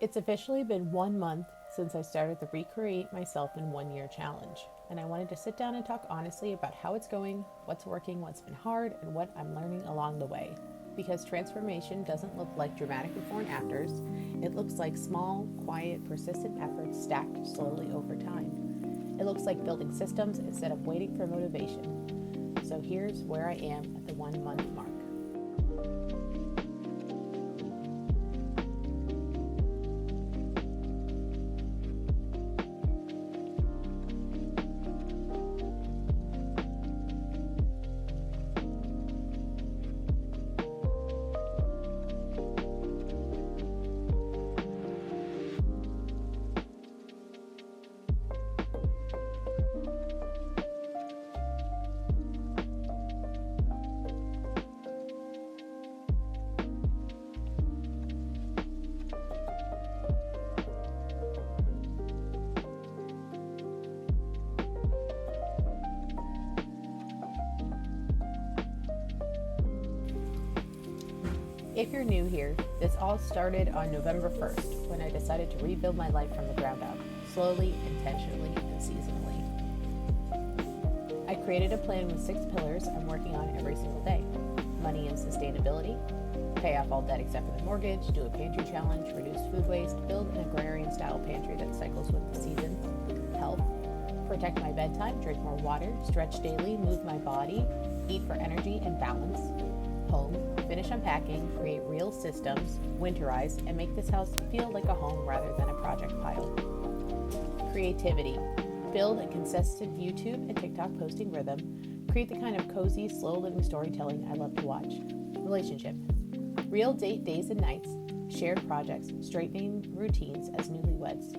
It's officially been 1 month since I started the Recreate Myself in 1 Year challenge, and I wanted to sit down and talk honestly about how it's going, what's working, what's been hard, and what I'm learning along the way. Because transformation doesn't look like dramatic before and afters, it looks like small, quiet, persistent efforts stacked slowly over time. It looks like building systems instead of waiting for motivation. So here's where I am at the 1 month mark. If you're new here, this all started on November 1st when I decided to rebuild my life from the ground up, slowly, intentionally, and seasonally. I created a plan with 6 pillars I'm working on every single day: money and sustainability, pay off all debt except for the mortgage, do a pantry challenge, reduce food waste, build an agrarian style pantry that cycles with the seasons, health, protect my bedtime, drink more water, stretch daily, move my body, eat for energy and balance, home, finish unpacking, create real systems, winterize, and make this house feel like a home rather than a project pile. Creativity. Build a consistent YouTube and TikTok posting rhythm. Create the kind of cozy, slow living storytelling I love to watch. Relationship. Real date days and nights. Shared projects. Straightening routines as newlyweds.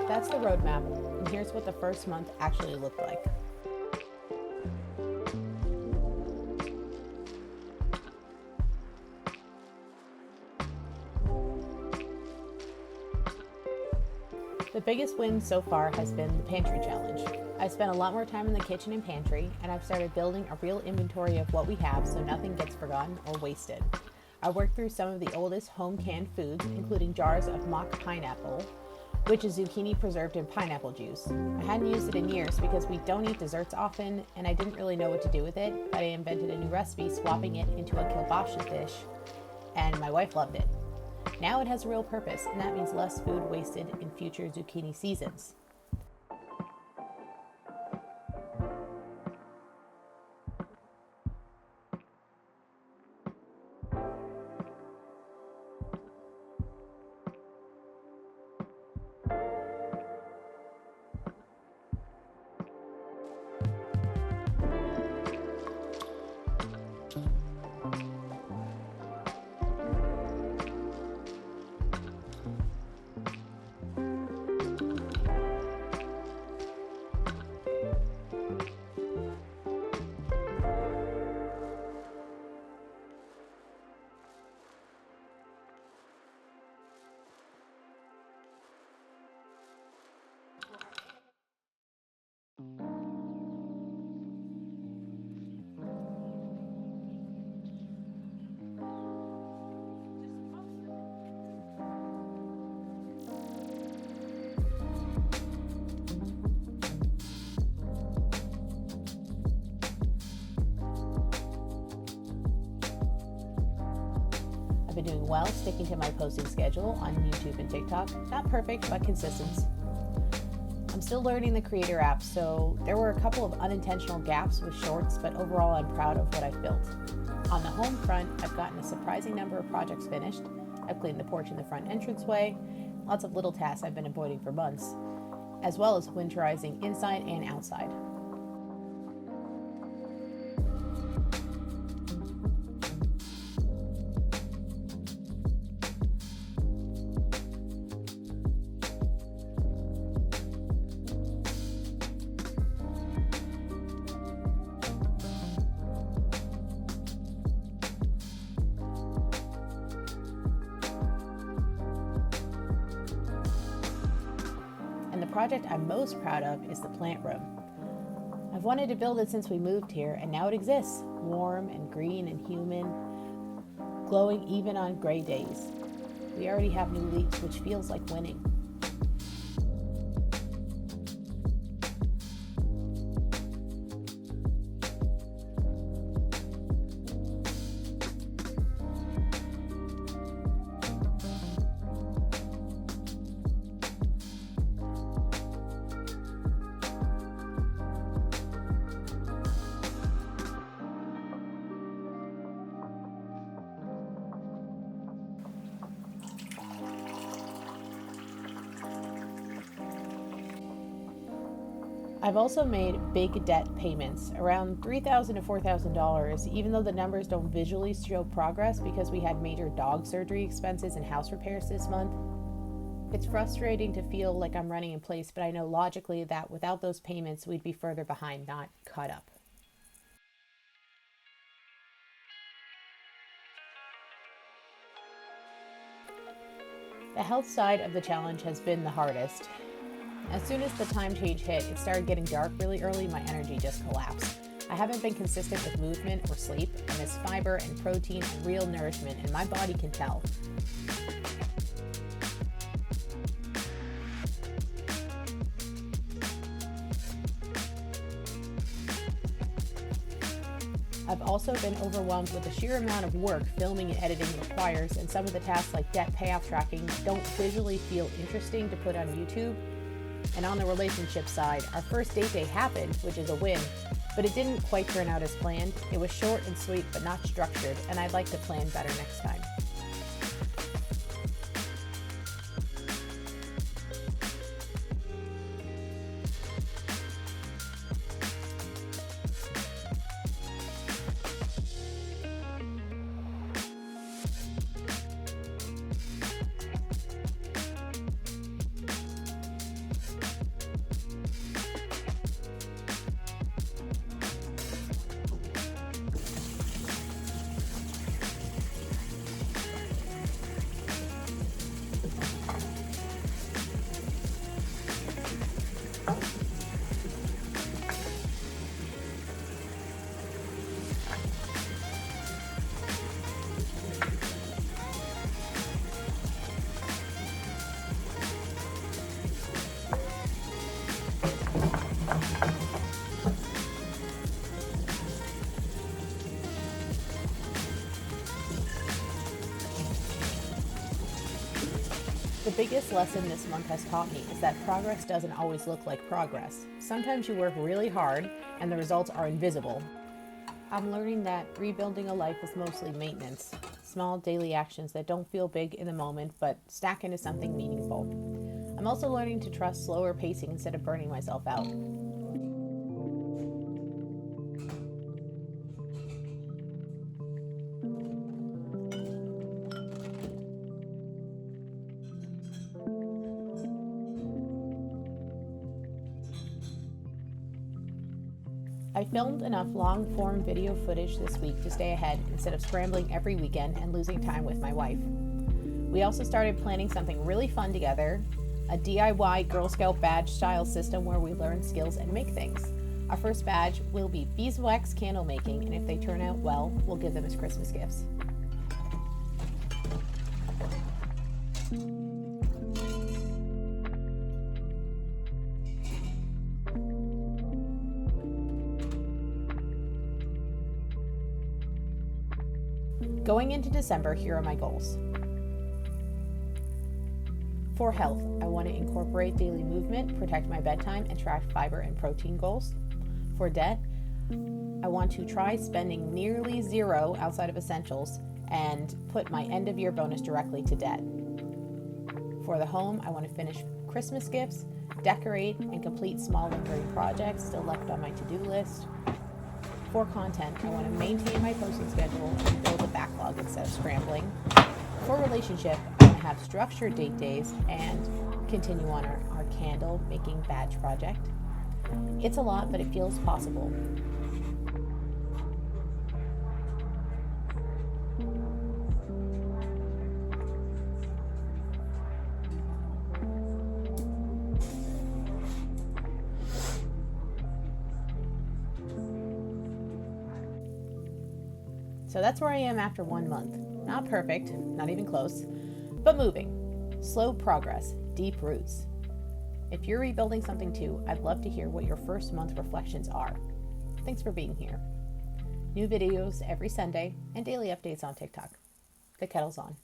That's the roadmap, and here's what the first month actually looked like. The biggest win so far has been the pantry challenge. I spent a lot more time in the kitchen and pantry, and I've started building a real inventory of what we have so nothing gets forgotten or wasted. I worked through some of the oldest home canned foods, including jars of mock pineapple, which is zucchini preserved in pineapple juice. I hadn't used it in years because we don't eat desserts often, and I didn't really know what to do with it, but I invented a new recipe swapping it into a kielbasa dish, and my wife loved it. Now it has a real purpose, and that means less food wasted in future zucchini seasons. I've been doing well, sticking to my posting schedule on YouTube and TikTok. Not perfect, but consistent. I'm still learning the Creator app, so there were a couple of unintentional gaps with shorts, but overall I'm proud of what I've built. On the home front, I've gotten a surprising number of projects finished. I've cleaned the porch and the front entranceway, lots of little tasks I've been avoiding for months, as well as winterizing inside and outside. And the project I'm most proud of is the plant room. I've wanted to build it since we moved here, and now it exists, warm and green and human, glowing even on gray days. We already have new leaves, which feels like winning. I've also made big debt payments, around $3,000 to $4,000, even though the numbers don't visually show progress because we had major dog surgery expenses and house repairs this month. It's frustrating to feel like I'm running in place, but I know logically that without those payments, we'd be further behind, not caught up. The health side of the challenge has been the hardest. As soon as the time change hit, it started getting dark really early, my energy just collapsed. I haven't been consistent with movement or sleep, and miss fiber and protein and real nourishment, and my body can tell. I've also been overwhelmed with the sheer amount of work filming and editing requires, and some of the tasks like debt payoff tracking don't visually feel interesting to put on YouTube. And on the relationship side, our first date day happened, which is a win, but it didn't quite turn out as planned. It was short and sweet, but not structured, and I'd like to plan better next time. The biggest lesson this month has taught me is that progress doesn't always look like progress. Sometimes you work really hard and the results are invisible. I'm learning that rebuilding a life is mostly maintenance, small daily actions that don't feel big in the moment but stack into something meaningful. I'm also learning to trust slower pacing instead of burning myself out. I filmed enough long-form video footage this week to stay ahead instead of scrambling every weekend and losing time with my wife. We also started planning something really fun together, a DIY Girl Scout badge style system where we learn skills and make things. Our first badge will be beeswax candle making, and if they turn out well, we'll give them as Christmas gifts. Going into December, here are my goals. For health, I want to incorporate daily movement, protect my bedtime, and track fiber and protein goals. For debt, I want to try spending nearly zero outside of essentials and put my end of year bonus directly to debt. For the home, I want to finish Christmas gifts, decorate, and complete small lingering projects still left on my to-do list. For content, I want to maintain my posting schedule and build a backlog instead of scrambling. For relationship, I want to have structured date days and continue on our candle making badge project. It's a lot, but it feels possible. So that's where I am after 1 month. Not perfect, not even close, but moving. Slow progress, deep roots. If you're rebuilding something too, I'd love to hear what your first month reflections are. Thanks for being here. New videos every Sunday and daily updates on TikTok. The kettle's on.